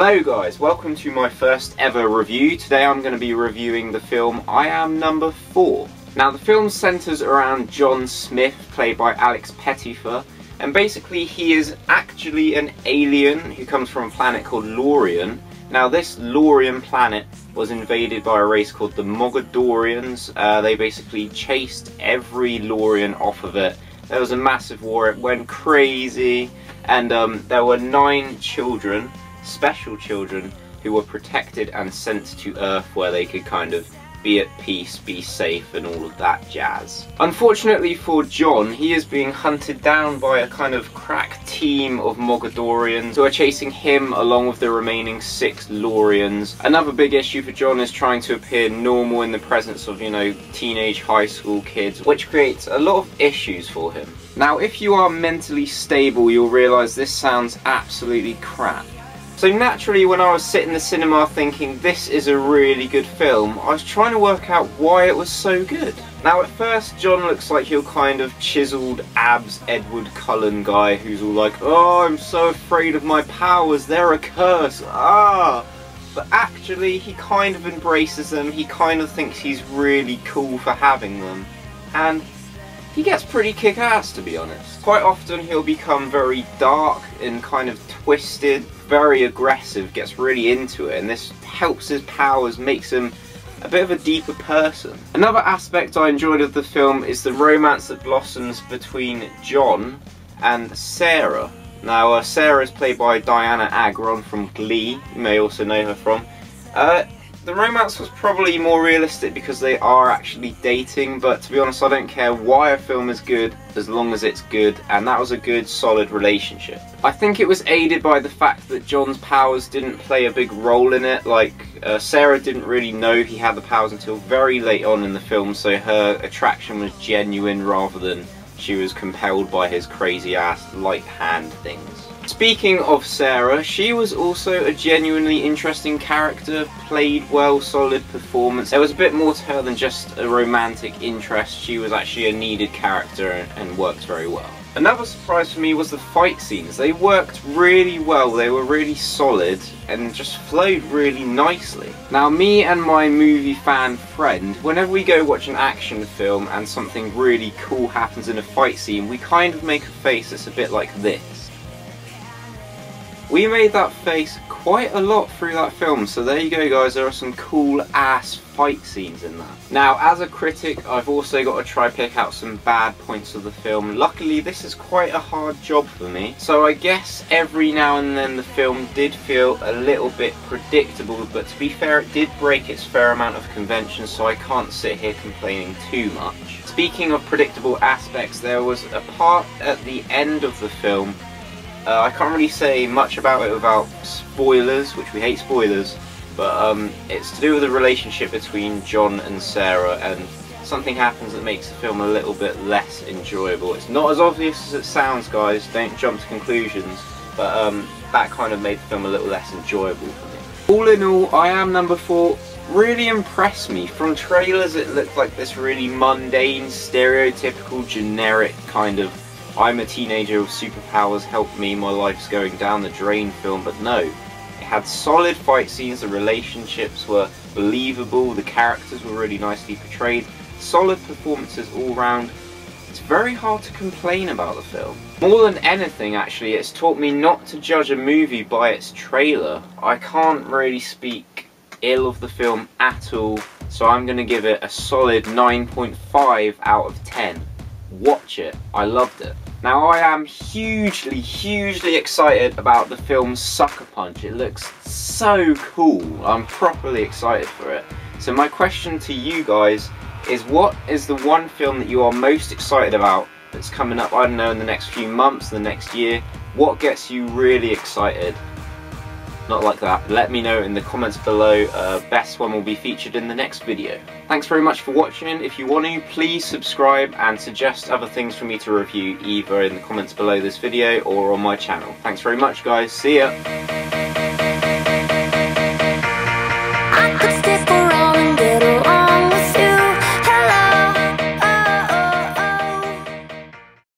Hello guys, welcome to my first ever review. Today I'm going to be reviewing the film I Am Number 4. Now the film centres around John Smith, played by Alex Pettyfer, and basically he is actually an alien who comes from a planet called Lorien. Now this Lorien planet was invaded by a race called the Mogadorians. They basically chased every Lorien off of it. There was a massive war, it went crazy, and there were 9 children, special children, who were protected and sent to Earth where they could kind of be at peace, be safe and all of that jazz. Unfortunately for John, he is being hunted down by a kind of crack team of Mogadorians who are chasing him along with the remaining 6 Loriens. Another big issue for John is trying to appear normal in the presence of, you know, teenage high school kids, which creates a lot of issues for him. Now if you are mentally stable, you'll realise this sounds absolutely crap. So naturally, when I was sitting in the cinema thinking this is a really good film, I was trying to work out why it was so good. Now at first John looks like your kind of chiselled abs Edward Cullen guy who's all like, oh, I'm so afraid of my powers, they're a curse, ah! But actually he kind of embraces them, he kind of thinks he's really cool for having them. And he gets pretty kick-ass, to be honest. Quite often he'll become very dark and kind of twisted, very aggressive, gets really into it, and this helps his powers, makes him a bit of a deeper person. Another aspect I enjoyed of the film is the romance that blossoms between John and Sarah. Now Sarah is played by Dianna Agron from Glee, you may also know her from. The romance was probably more realistic because they are actually dating, but to be honest I don't care why a film is good as long as it's good, and that was a good solid relationship. I think it was aided by the fact that John's powers didn't play a big role in it. Like Sarah didn't really know he had the powers until very late on in the film, so her attraction was genuine rather than she was compelled by his crazy ass light hand things. Speaking of Sarah, she was also a genuinely interesting character, played well, solid performance. There was a bit more to her than just a romantic interest, she was actually a needed character and worked very well. Another surprise for me was the fight scenes. They worked really well, they were really solid and just flowed really nicely. Now me and my movie fan friend, whenever we go watch an action film and something really cool happens in a fight scene, we kind of make a face that's a bit like this. We made that face quite a lot through that film, so there you go guys, there are some cool ass fight scenes in that. Now as a critic I've also got to try pick out some bad points of the film. Luckily this is quite a hard job for me, so I guess every now and then the film did feel a little bit predictable, but to be fair it did break its fair amount of convention, so I can't sit here complaining too much. Speaking of predictable aspects, there was a part at the end of the film, I can't really say much about it without spoilers, which we hate spoilers, but it's to do with the relationship between John and Sarah, and something happens that makes the film a little bit less enjoyable. It's not as obvious as it sounds guys, don't jump to conclusions, but that kind of made the film a little less enjoyable for me. All in all, I Am Number 4 really impressed me. From trailers it looked like this really mundane, stereotypical, generic kind of I'm a teenager with superpowers, help me, my life's going down the drain film, but no. It had solid fight scenes, the relationships were believable, the characters were really nicely portrayed, solid performances all round. It's very hard to complain about the film. More than anything actually, it's taught me not to judge a movie by its trailer. I can't really speak ill of the film at all, so I'm going to give it a solid 9.5 out of 10. Watch it, I loved it. Now I am hugely excited about the film Sucker Punch. It looks so cool, I'm properly excited for it. So my question to you guys is, what is the one film that you are most excited about that's coming up, I don't know, in the next few months, the next year? What gets you really excited? Not like that. Let me know in the comments below. Best one will be featured in the next video. Thanks very much for watching. If you want to, please subscribe and suggest other things for me to review either in the comments below this video or on my channel. Thanks very much guys, see ya!